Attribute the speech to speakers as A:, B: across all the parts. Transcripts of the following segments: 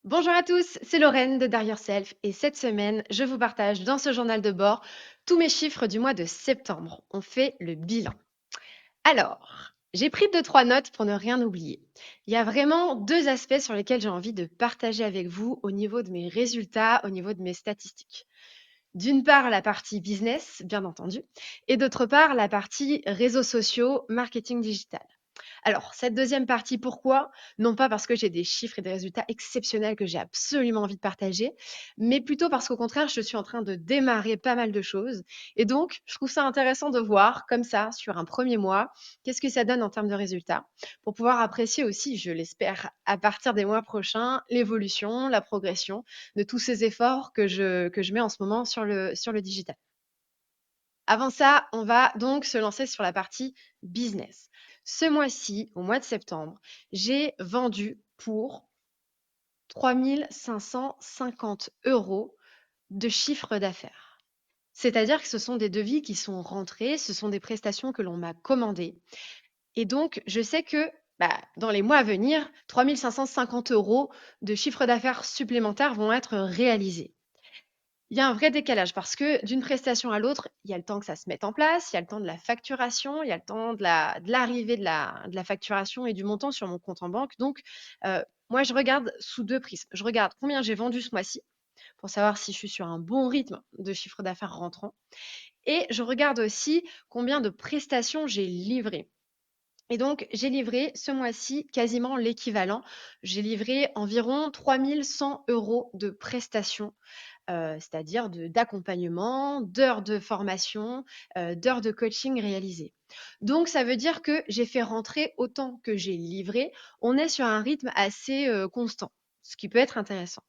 A: Bonjour à tous, c'est Lorraine de Dare Yourself et cette semaine, je vous partage dans ce journal de bord tous mes chiffres du mois de septembre. On fait le bilan. Alors, j'ai pris deux, trois notes pour ne rien oublier. Il y a vraiment deux aspects sur lesquels j'ai envie de partager avec vous au niveau de mes résultats, au niveau de mes statistiques. D'une part, la partie business, bien entendu, et d'autre part, la partie réseaux sociaux, marketing digital. Alors, cette deuxième partie, pourquoi? Non pas parce que j'ai des chiffres et des résultats exceptionnels que j'ai absolument envie de partager, mais plutôt parce qu'au contraire, je suis en train de démarrer pas mal de choses. Et donc, je trouve ça intéressant de voir, comme ça, sur un premier mois, qu'est-ce que ça donne en termes de résultats, pour pouvoir apprécier aussi, je l'espère, à partir des mois prochains, l'évolution, la progression de tous ces efforts que je mets en ce moment sur le digital. Avant ça, on va donc se lancer sur la partie business. Ce mois-ci, au mois de septembre, j'ai vendu pour 3 550 euros de chiffre d'affaires. C'est-à-dire que ce sont des devis qui sont rentrés, ce sont des prestations que l'on m'a commandées. Et donc, je sais que dans les mois à venir, 3 550 euros de chiffre d'affaires supplémentaires vont être réalisés. Il y a un vrai décalage parce que d'une prestation à l'autre, il y a le temps que ça se mette en place, il y a le temps de la facturation, il y a le temps de l'arrivée de la facturation et du montant sur mon compte en banque. Donc, moi, je regarde sous deux prismes. Je regarde combien j'ai vendu ce mois-ci pour savoir si je suis sur un bon rythme de chiffre d'affaires rentrant. Et je regarde aussi combien de prestations j'ai livrées. Et donc, j'ai livré ce mois-ci quasiment l'équivalent. J'ai livré environ 3 100 euros de prestations, c'est-à-dire d'accompagnement, d'heures de formation, d'heures de coaching réalisées. Donc ça veut dire que j'ai fait rentrer autant que j'ai livré. On est sur un rythme assez, constant, ce qui peut être intéressant.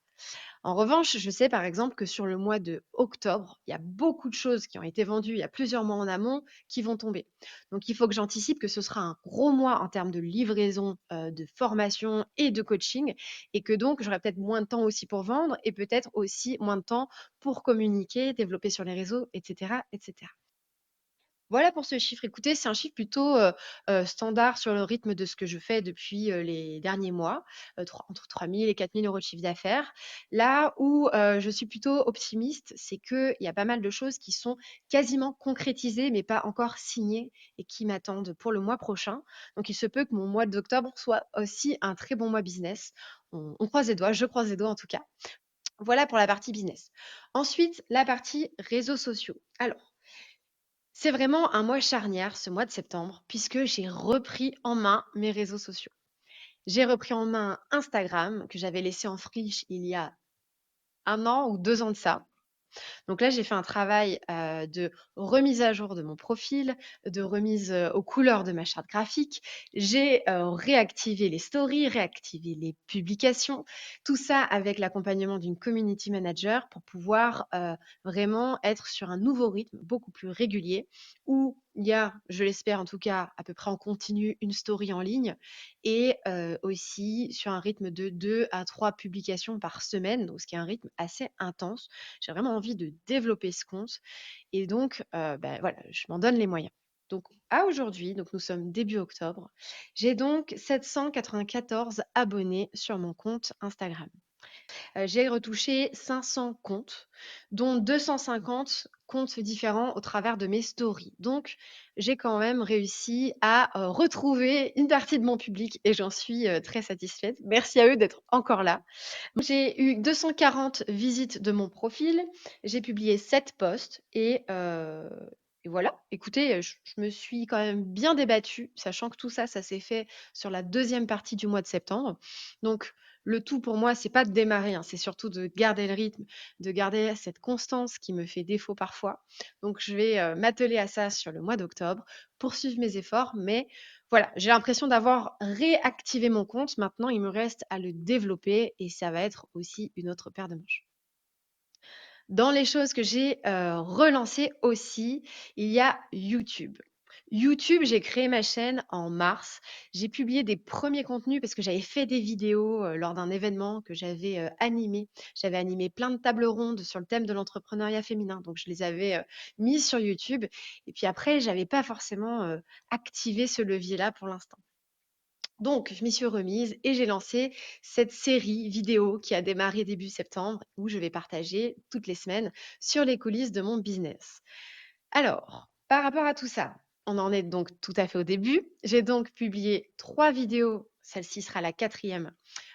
A: En revanche, je sais par exemple que sur le mois de octobre, il y a beaucoup de choses qui ont été vendues il y a plusieurs mois en amont qui vont tomber. Donc il faut que j'anticipe que ce sera un gros mois en termes de livraison, de formation et de coaching et que donc j'aurai peut-être moins de temps aussi pour vendre et peut-être aussi moins de temps pour communiquer, développer sur les réseaux et cetera et cetera. Voilà pour ce chiffre. Écoutez, c'est un chiffre plutôt, standard sur le rythme de ce que je fais depuis, les derniers mois, entre 3 000 et 4 000 € de chiffre d'affaires. Là où, je suis plutôt optimiste, c'est qu'il y a pas mal de choses qui sont quasiment concrétisées, mais pas encore signées et qui m'attendent pour le mois prochain. Donc il se peut que mon mois d'octobre soit aussi un très bon mois business. On croise les doigts, je croise les doigts en tout cas. Voilà pour la partie business. Ensuite, la partie réseaux sociaux. Alors c'est vraiment un mois charnière, ce mois de septembre, puisque j'ai repris en main mes réseaux sociaux. J'ai repris en main Instagram, que j'avais laissé en friche il y a 1 an ou 2 ans de ça. Donc là, j'ai fait un travail, de remise à jour de mon profil, de remise, aux couleurs de ma charte graphique. J'ai, réactivé les stories, réactivé les publications, tout ça avec l'accompagnement d'une community manager pour pouvoir, vraiment être sur un nouveau rythme beaucoup plus régulier où il y a, je l'espère en tout cas, à peu près en continu, une story en ligne et aussi sur un rythme de 2 à 3 publications par semaine, donc ce qui est un rythme assez intense. J'ai vraiment envie de développer ce compte et donc voilà, je m'en donne les moyens. Donc à aujourd'hui, donc nous sommes début octobre, j'ai donc 794 abonnés sur mon compte Instagram. J'ai retouché 500 comptes, dont 250 comptes différents au travers de mes stories. Donc j'ai quand même réussi à, retrouver une partie de mon public et j'en suis, très satisfaite. Merci à eux d'être encore là. J'ai eu 240 visites de mon profil, j'ai publié 7 posts et voilà. Écoutez, je me suis quand même bien débattue, sachant que tout ça, ça s'est fait sur la deuxième partie du mois de septembre. Donc le tout pour moi, c'est pas de démarrer, hein, c'est surtout de garder le rythme, de garder cette constance qui me fait défaut parfois. Donc je vais, m'atteler à ça sur le mois d'octobre, poursuivre mes efforts, mais voilà, j'ai l'impression d'avoir réactivé mon compte. Maintenant, il me reste à le développer et ça va être aussi une autre paire de manches. Dans les choses que j'ai, relancées aussi, il y a YouTube. YouTube, j'ai créé ma chaîne en mars. J'ai publié des premiers contenus parce que j'avais fait des vidéos, lors d'un événement que j'avais, animé. J'avais animé plein de tables rondes sur le thème de l'entrepreneuriat féminin, donc je les avais, mises sur YouTube et puis après j'avais pas forcément, activé ce levier-là pour l'instant. Donc, je m'y suis remise et j'ai lancé cette série vidéo qui a démarré début septembre où je vais partager toutes les semaines sur les coulisses de mon business. Alors, par rapport à tout ça, on en est donc tout à fait au début. J'ai donc publié 3 vidéos. Celle-ci sera la quatrième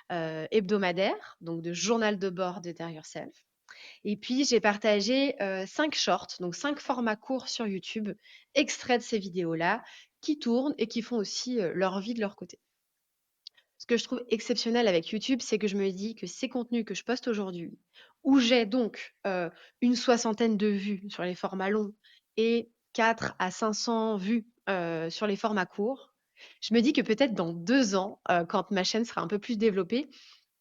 A: hebdomadaire, donc de journal de bord de Dare Yourself. Et puis, j'ai partagé 5 shorts, donc 5 formats courts sur YouTube, extraits de ces vidéos-là, qui tournent et qui font aussi leur vie de leur côté. Ce que je trouve exceptionnel avec YouTube, c'est que je me dis que ces contenus que je poste aujourd'hui, où j'ai donc une soixantaine de vues sur les formats longs et 4 à 500 vues sur les formats courts, je me dis que peut-être dans 2 ans, quand ma chaîne sera un peu plus développée,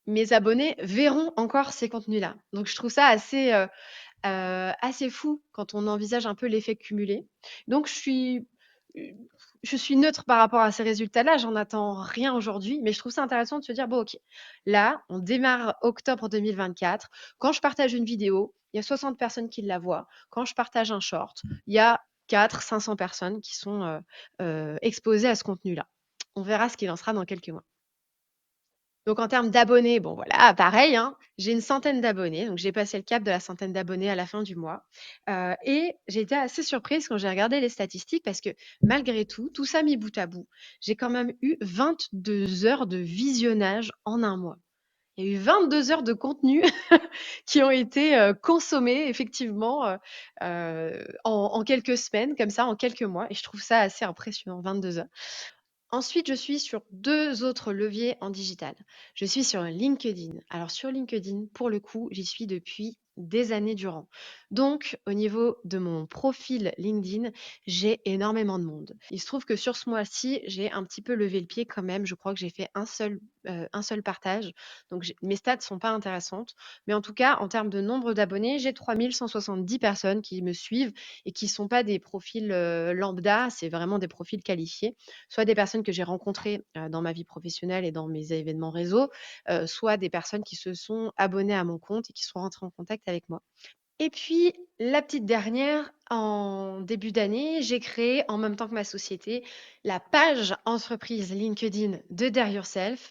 A: mes abonnés verront encore ces contenus-là. Donc je trouve ça assez fou quand on envisage un peu l'effet cumulé. Donc je suis neutre par rapport à ces résultats-là, j'en attends rien aujourd'hui, mais je trouve ça intéressant de se dire: «Bon OK, là, on démarre octobre 2024. Quand je partage une vidéo, il y a 60 personnes qui la voient. Quand je partage un short, il y a 400-500 personnes qui sont, exposées à ce contenu-là». On verra ce qu'il en sera dans quelques mois. Donc en termes d'abonnés, bon voilà, pareil, hein, j'ai une centaine d'abonnés, donc j'ai passé le cap de la centaine d'abonnés à la fin du mois. Et j'ai été assez surprise quand j'ai regardé les statistiques parce que malgré tout, tout ça mis bout à bout, j'ai quand même eu 22 heures de visionnage en un mois. Il y a eu 22 heures de contenu qui ont été consommés effectivement en quelques semaines, comme ça, en quelques mois. Et je trouve ça assez impressionnant, 22 heures. Ensuite, je suis sur 2 autres leviers en digital. Je suis sur LinkedIn. Alors sur LinkedIn, pour le coup, j'y suis depuis des années durant. Donc, au niveau de mon profil LinkedIn, j'ai énormément de monde. Il se trouve que sur ce mois-ci, j'ai un petit peu levé le pied quand même. Je crois que j'ai fait un seul partage. Donc, mes stats sont pas intéressantes. Mais en tout cas, en termes de nombre d'abonnés, j'ai 3170 personnes qui me suivent et qui sont pas des profils lambda, c'est vraiment des profils qualifiés, soit des personnes que j'ai rencontrées dans ma vie professionnelle et dans mes événements réseau, soit des personnes qui se sont abonnées à mon compte et qui sont rentrées en contact avec moi. Et puis, la petite dernière, en début d'année, j'ai créé en même temps que ma société la page entreprise LinkedIn de Dare Yourself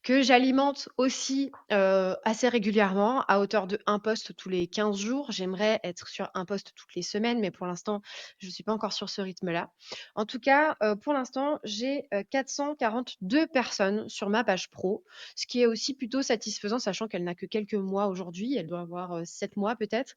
A: que j'alimente aussi assez régulièrement à hauteur de un post tous les 15 jours. J'aimerais être sur un post toutes les semaines, mais pour l'instant, je ne suis pas encore sur ce rythme-là. En tout cas, pour l'instant, j'ai 442 personnes sur ma page pro, ce qui est aussi plutôt satisfaisant, sachant qu'elle n'a que quelques mois aujourd'hui. Elle doit avoir 7 mois peut-être.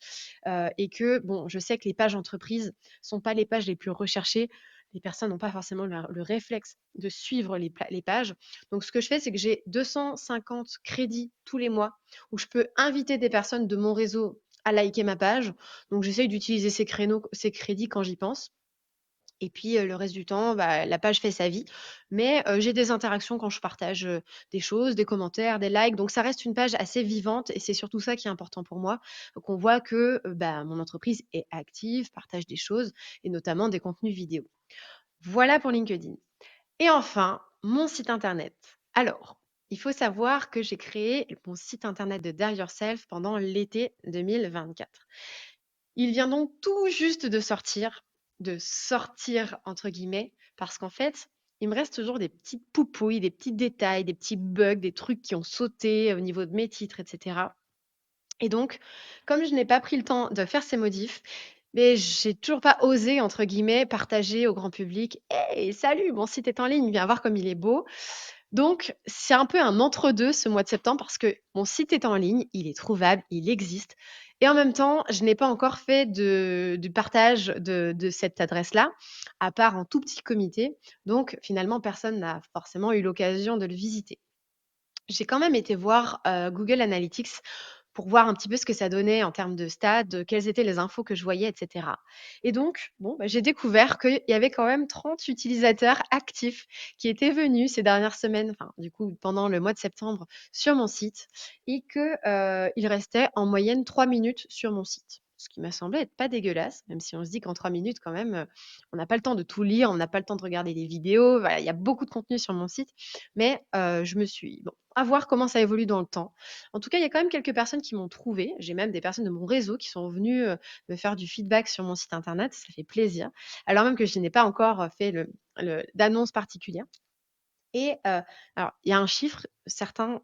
A: Et que, bon, je sais que les pages entreprises sont pas les pages les plus recherchées. Les personnes n'ont pas forcément le réflexe de suivre les pages. Donc, ce que je fais, c'est que j'ai 250 crédits tous les mois où je peux inviter des personnes de mon réseau à liker ma page. Donc, j'essaye d'utiliser ces crédits quand j'y pense. Et puis, le reste du temps, bah, la page fait sa vie. Mais, j'ai des interactions quand je partage, des choses, des commentaires, des likes. Donc ça reste une page assez vivante et c'est surtout ça qui est important pour moi. Donc on voit que, bah, mon entreprise est active, partage des choses et notamment des contenus vidéo. Voilà pour LinkedIn. Et enfin, mon site internet. Alors, il faut savoir que j'ai créé mon site internet de Dare Yourself pendant l'été 2024. Il vient donc tout juste de «sortir» entre guillemets, parce qu'en fait, il me reste toujours des petites poupouilles, des petits détails, des petits bugs, des trucs qui ont sauté au niveau de mes titres et cetera. Et donc, comme je n'ai pas pris le temps de faire ces modifs, mais j'ai toujours pas «osé» entre guillemets partager au grand public: «Hey, salut, mon site est en ligne, viens voir comme il est beau». Donc, c'est un peu un entre-deux ce mois de septembre parce que mon site est en ligne, il est trouvable, il existe. Et en même temps, je n'ai pas encore fait du partage de cette adresse-là, à part en tout petit comité. Donc, finalement, personne n'a forcément eu l'occasion de le visiter. J'ai quand même été voir Google Analytics pour voir un petit peu ce que ça donnait en termes de stats, quelles étaient les infos que je voyais, et cetera. Et donc, bon, bah, j'ai découvert qu'il y avait quand même 30 utilisateurs actifs qui étaient venus ces dernières semaines, enfin, du coup, pendant le mois de septembre, sur mon site et qu'il restait en moyenne 3 minutes sur mon site. Ce qui m'a semblé être pas dégueulasse, même si on se dit qu'en 3 minutes, quand même, on n'a pas le temps de tout lire, on n'a pas le temps de regarder les vidéos. Voilà, il y a beaucoup de contenu sur mon site. Mais je me suis bon, à voir comment ça évolue dans le temps. En tout cas, il y a quand même quelques personnes qui m'ont trouvée. J'ai même des personnes de mon réseau qui sont venues, me faire du feedback sur mon site internet. Ça fait plaisir. Alors même que je n'ai pas encore, fait le d'annonce particulière. Et alors il y a un chiffre, certains,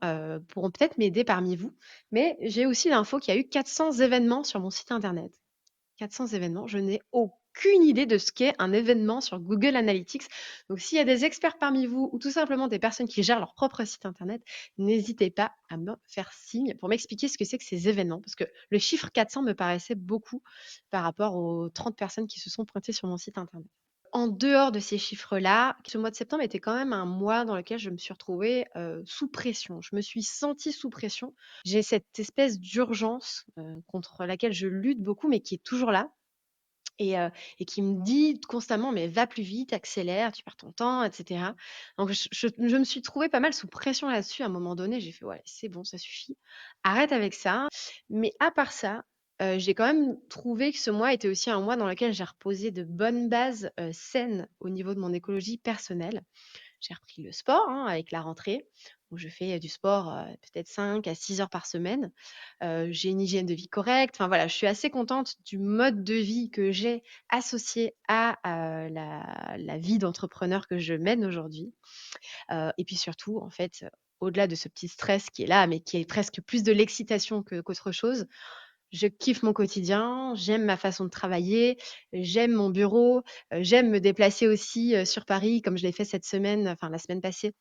A: pourront peut-être m'aider parmi vous, mais j'ai aussi l'info qu'il y a eu 400 événements sur mon site internet. 400 événements, je n'ai aucune idée de ce qu'est un événement sur Google Analytics. Donc s'il y a des experts parmi vous ou tout simplement des personnes qui gèrent leur propre site internet, n'hésitez pas à me faire signe pour m'expliquer ce que c'est que ces événements, parce que le chiffre 400 me paraissait beaucoup par rapport aux 30 personnes qui se sont pointées sur mon site internet. En dehors de ces chiffres-là, ce mois de septembre était quand même un mois dans lequel je me suis retrouvée, sous pression. Je me suis sentie sous pression. J'ai cette espèce d'urgence, contre laquelle je lutte beaucoup, mais qui est toujours là et qui me dit constamment: «Mais va plus vite, accélère, tu perds ton temps» et cetera. Donc je me suis trouvée pas mal sous pression là-dessus. À un moment donné, j'ai fait: «Ouais, c'est bon, ça suffit. Arrête avec ça». Mais à part ça, j'ai quand même trouvé que ce mois était aussi un mois dans lequel j'ai reposé de bonnes bases, saines au niveau de mon écologie personnelle. J'ai repris le sport, hein, avec la rentrée, où je fais du sport, peut-être 5 à 6 heures par semaine. J'ai une hygiène de vie correcte. Enfin voilà, je suis assez contente du mode de vie que j'ai associé à, la vie d'entrepreneur que je mène aujourd'hui. Et puis surtout, en fait, au-delà de ce petit stress qui est là, mais qui est presque plus de l'excitation qu'autre chose, je kiffe mon quotidien, j'aime ma façon de travailler, j'aime mon bureau, j'aime me déplacer aussi, sur Paris comme je l'ai fait cette semaine, enfin la semaine passée,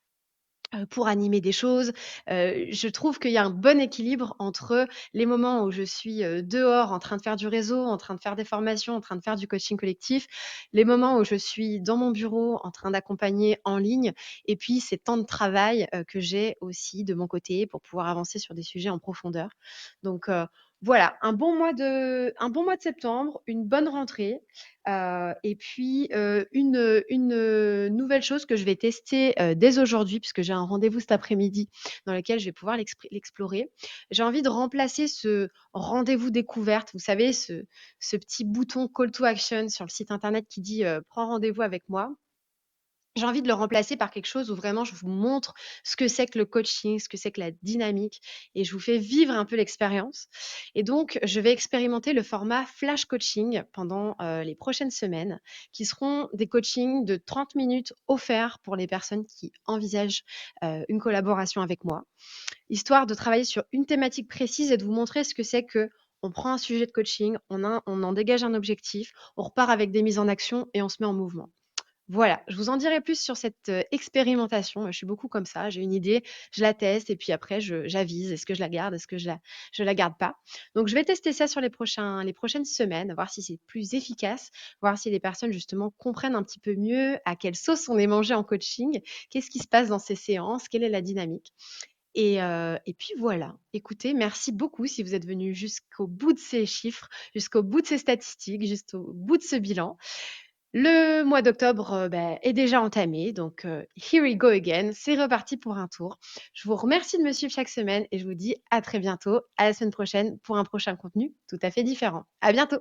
A: pour animer des choses. Je trouve qu'il y a un bon équilibre entre les moments où je suis, dehors en train de faire du réseau, en train de faire des formations, en train de faire du coaching collectif, les moments où je suis dans mon bureau en train d'accompagner en ligne et puis ces temps de travail, que j'ai aussi de mon côté pour pouvoir avancer sur des sujets en profondeur. Donc, voilà, un bon mois de septembre, une bonne rentrée, et puis, nouvelle chose que je vais tester, dès aujourd'hui puisque j'ai un rendez-vous cet après-midi dans lequel je vais pouvoir l'explorer. J'ai envie de remplacer ce rendez-vous découverte, vous savez, ce petit bouton call to action sur le site internet qui dit, «Prends rendez-vous avec moi». J'ai envie de le remplacer par quelque chose où vraiment je vous montre ce que c'est que le coaching, ce que c'est que la dynamique et je vous fais vivre un peu l'expérience. Et donc, je vais expérimenter le format flash coaching pendant les prochaines semaines, qui seront des coachings de 30 minutes offerts pour les personnes qui envisagent une collaboration avec moi, histoire de travailler sur une thématique précise et de vous montrer ce que c'est que on prend un sujet de coaching, on en dégage un objectif, on repart avec des mises en action et on se met en mouvement. Voilà, je vous en dirai plus sur cette, expérimentation. Je suis beaucoup comme ça, j'ai une idée, je la teste et puis après j'avise. Est-ce que je la garde? Est-ce que je la garde pas? Donc je vais tester ça sur les prochaines semaines, voir si c'est plus efficace, voir si les personnes justement comprennent un petit peu mieux à quelle sauce on est mangé en coaching, qu'est-ce qui se passe dans ces séances, quelle est la dynamique et puis voilà. Écoutez, merci beaucoup si vous êtes venus jusqu'au bout de ces chiffres, jusqu'au bout de ces statistiques, jusqu'au bout de ce bilan. Le mois d'octobre, est déjà entamé, donc here we go again, c'est reparti pour un tour. Je vous remercie de me suivre chaque semaine et je vous dis à très bientôt, à la semaine prochaine pour un prochain contenu tout à fait différent. À bientôt.